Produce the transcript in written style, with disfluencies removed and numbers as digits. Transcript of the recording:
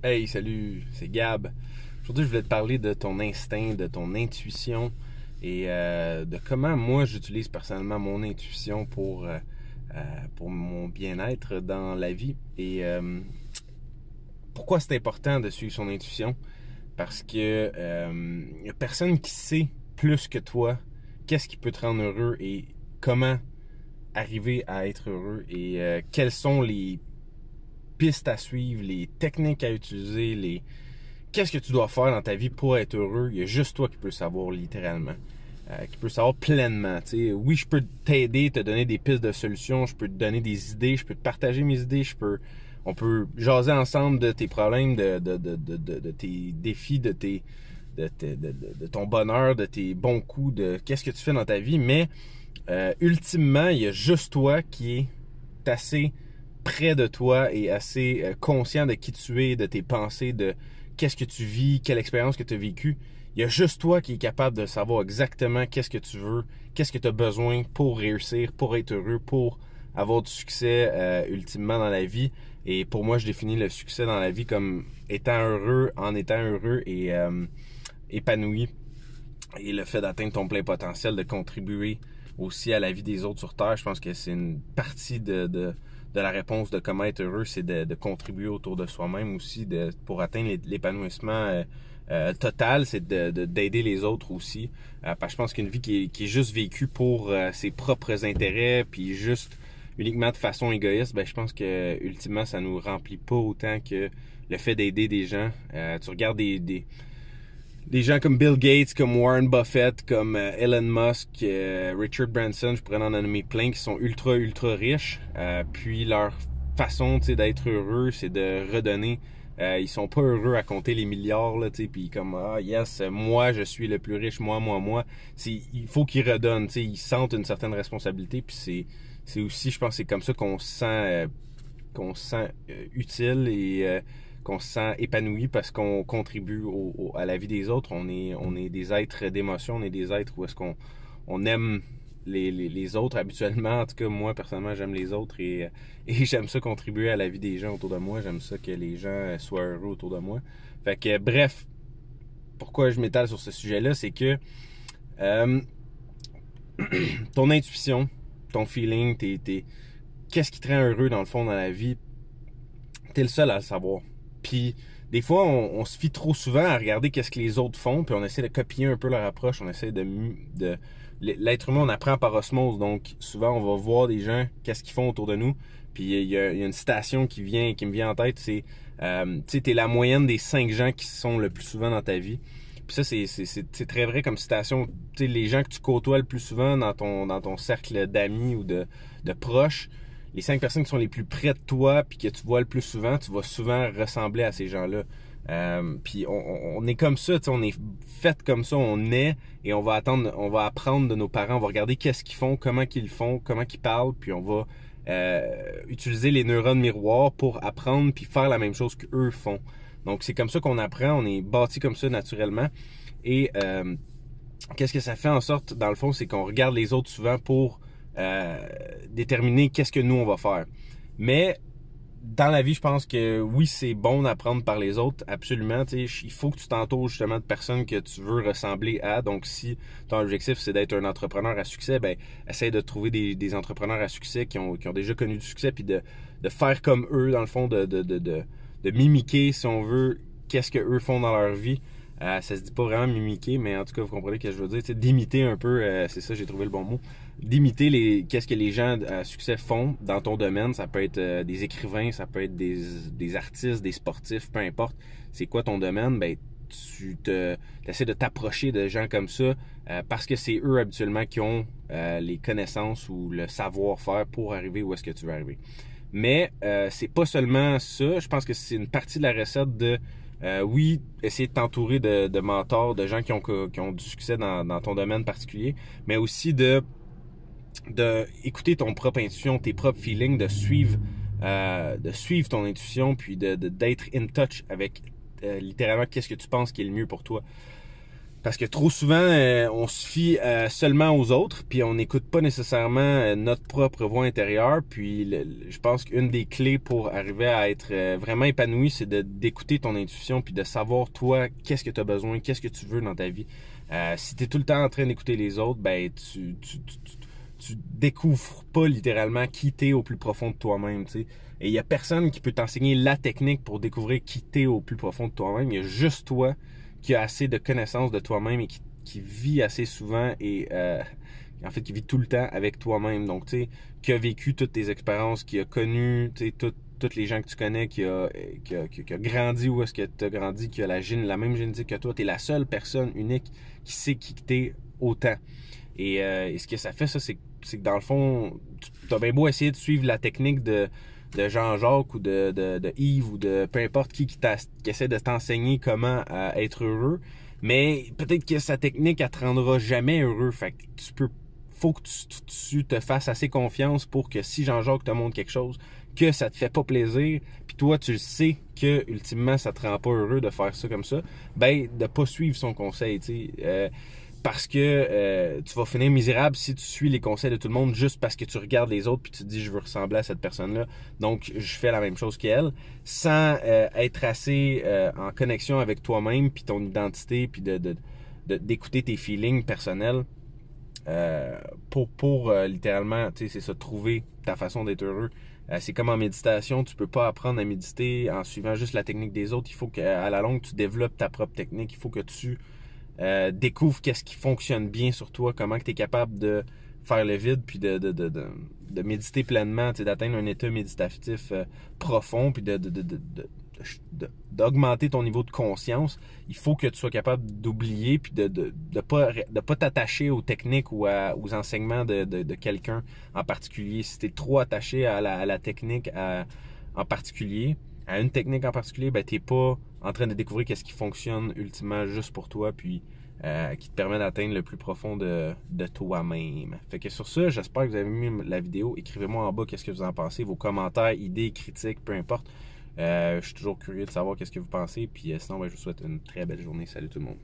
Hey, salut, c'est Gab. Aujourd'hui, je voulais te parler de ton instinct, de ton intuition et de comment moi j'utilise personnellement mon intuition pour mon bien-être dans la vie. Et pourquoi c'est important de suivre son intuition? Parce que y a personne qui sait plus que toi qu'est-ce qui peut te rendre heureux et comment arriver à être heureux et quelles sont les pistes à suivre, les techniques à utiliser, qu'est-ce que tu dois faire dans ta vie pour être heureux. Il y a juste toi qui peux le savoir littéralement, qui peut le savoir pleinement. T'sais. Oui, je peux t'aider, te donner des pistes de solutions, je peux te donner des idées, je peux te partager mes idées, on peut jaser ensemble de tes problèmes, de tes défis, de ton bonheur, de tes bons coups, de qu'est-ce que tu fais dans ta vie, mais ultimement, il y a juste toi qui est assez près de toi et assez conscient de qui tu es, de tes pensées, de qu'est-ce que tu vis, quelle expérience que tu as vécue. Il y a juste toi qui est capable de savoir exactement qu'est-ce que tu veux, qu'est-ce que tu as besoin pour réussir, pour être heureux, pour avoir du succès ultimement dans la vie. Et pour moi, je définis le succès dans la vie comme étant heureux, en étant heureux et épanoui. Et le fait d'atteindre ton plein potentiel, de contribuer aussi à la vie des autres sur Terre, je pense que c'est une partie de la réponse de comment être heureux, c'est de contribuer autour de soi-même aussi, pour atteindre l'épanouissement total, c'est d'aider les autres aussi. Parce que je pense qu'une vie qui est juste vécue pour ses propres intérêts, puis juste uniquement de façon égoïste, ben je pense que ultimement ça nous remplit pas autant que le fait d'aider des gens. Tu regardes des gens comme Bill Gates, comme Warren Buffett, comme Elon Musk, Richard Branson, je pourrais en nommer plein qui sont ultra riches. Puis leur façon d'être heureux, c'est de redonner. Ils sont pas heureux à compter les milliards, là, puis comme ah yes, moi je suis le plus riche, moi. Il faut qu'ils redonnent, ils sentent une certaine responsabilité, puis c'est aussi, je pense, c'est comme ça qu'on se sent utile et qu'on se sent épanoui parce qu'on contribue à la vie des autres. On est des êtres d'émotion, on est des êtres où est-ce qu'on aime les autres habituellement. En tout cas, moi, personnellement, j'aime les autres et j'aime ça contribuer à la vie des gens autour de moi. J'aime ça que les gens soient heureux autour de moi. Fait que, bref, pourquoi je m'étale sur ce sujet-là, c'est que ton intuition, ton feeling, qu'est-ce qui te rend heureux dans le fond dans la vie, t'es le seul à le savoir. Puis des fois, on se fie trop souvent à regarder qu'est-ce que les autres font, puis on essaie de copier un peu leur approche, on essaie l'être humain, on apprend par osmose, donc souvent on va voir des gens, qu'est-ce qu'ils font autour de nous, puis il y a une citation qui me vient en tête, c'est tu sais, t'es la moyenne des 5 gens qui sont le plus souvent dans ta vie. Puis ça, c'est très vrai comme citation. Tu sais, les gens que tu côtoies le plus souvent dans ton cercle d'amis ou de proches, les 5 personnes qui sont les plus près de toi puis que tu vois le plus souvent, tu vas souvent ressembler à ces gens-là. Puis on est comme ça, on est fait comme ça, on est et on va apprendre de nos parents, on va regarder qu'est-ce qu'ils font, comment qu'ils font, comment ils parlent, puis on va utiliser les neurones miroirs pour apprendre puis faire la même chose qu'eux font. Donc c'est comme ça qu'on apprend, on est bâti comme ça naturellement. Et qu'est-ce que ça fait en sorte, dans le fond, c'est qu'on regarde les autres souvent pour déterminer qu'est-ce que nous on va faire. Mais dans la vie, je pense que oui, c'est bon d'apprendre par les autres, absolument. Il faut que tu t'entoures justement de personnes que tu veux ressembler à. Donc si ton objectif c'est d'être un entrepreneur à succès, ben essaie de trouver des entrepreneurs à succès qui ont déjà connu du succès, puis de faire comme eux, dans le fond, de mimiquer, si on veut, qu'est-ce que eux font dans leur vie. Ça se dit pas vraiment mimiquer, mais en tout cas, vous comprenez ce que je veux dire. D'imiter un peu, c'est ça, j'ai trouvé le bon mot. D'imiter qu'est-ce que les gens à succès font dans ton domaine. Ça peut être des écrivains, ça peut être des artistes, des sportifs, peu importe. C'est quoi ton domaine? Ben, tu essaies de t'approcher de gens comme ça parce que c'est eux habituellement qui ont les connaissances ou le savoir-faire pour arriver où est-ce que tu veux arriver. Mais c'est pas seulement ça. Je pense que c'est une partie de la recette de oui, essayer de t'entourer de mentors, de gens qui ont du succès dans ton domaine particulier, mais aussi de écouter ton propre intuition, tes propres feelings, de suivre ton intuition, puis d'être in touch avec littéralement qu'est-ce que tu penses qui est le mieux pour toi. Parce que trop souvent, on se fie seulement aux autres, puis on n'écoute pas nécessairement notre propre voix intérieure. Puis je pense qu'une des clés pour arriver à être vraiment épanoui, c'est d'écouter ton intuition, puis de savoir toi, qu'est-ce que tu as besoin, qu'est-ce que tu veux dans ta vie. Si tu es tout le temps en train d'écouter les autres, ben tu découvres pas littéralement qui t'es au plus profond de toi-même, tu sais. Et il y a personne qui peut t'enseigner la technique pour découvrir qui t'es au plus profond de toi-même. Il y a juste toi qui a assez de connaissances de toi-même et qui vit assez souvent et en fait qui vit tout le temps avec toi-même. Donc, tu sais, qui a vécu toutes tes expériences, qui a connu, tu sais, toutes les gens que tu connais, qui a grandi où est-ce que tu as grandi, qui a la même génétique que toi. Tu es la seule personne unique qui sait qui t'es autant. Et ce que ça fait, ça, c'est que dans le fond, tu as bien beau essayer de suivre la technique de Jean-Jacques ou de Yves ou de peu importe qui essaie de t'enseigner comment être heureux, mais peut-être que sa technique, elle te rendra jamais heureux. Fait que faut que tu te fasses assez confiance pour que si Jean-Jacques te montre quelque chose, que ça te fait pas plaisir, puis toi tu sais que ultimement ça te rend pas heureux de faire ça comme ça, ben de pas suivre son conseil, tu sais. Parce que tu vas finir misérable si tu suis les conseils de tout le monde juste parce que tu regardes les autres puis tu te dis je veux ressembler à cette personne-là, donc je fais la même chose qu'elle, sans être assez en connexion avec toi-même puis ton identité puis d'écouter tes feelings personnels pour littéralement, tu sais, c'est ça, trouver ta façon d'être heureux. C'est comme en méditation, tu peux pas apprendre à méditer en suivant juste la technique des autres. Il faut qu'à la longue, tu développes ta propre technique. Il faut que tu découvre qu'est-ce qui fonctionne bien sur toi, comment tu es capable de faire le vide, puis de méditer pleinement, d'atteindre un état méditatif profond, puis d'augmenter ton niveau de conscience. Il faut que tu sois capable d'oublier, puis de pas t'attacher aux techniques ou aux enseignements de quelqu'un en particulier. Si tu es trop attaché à la technique en particulier, à une technique en particulier, ben t'es pas en train de découvrir qu'est-ce qui fonctionne ultimement juste pour toi, puis qui te permet d'atteindre le plus profond de toi-même. Fait que sur ça, j'espère que vous avez aimé la vidéo. Écrivez-moi en bas qu'est-ce que vous en pensez, vos commentaires, idées, critiques, peu importe. Je suis toujours curieux de savoir qu'est-ce que vous pensez. Puis sinon, ben, je vous souhaite une très belle journée. Salut tout le monde.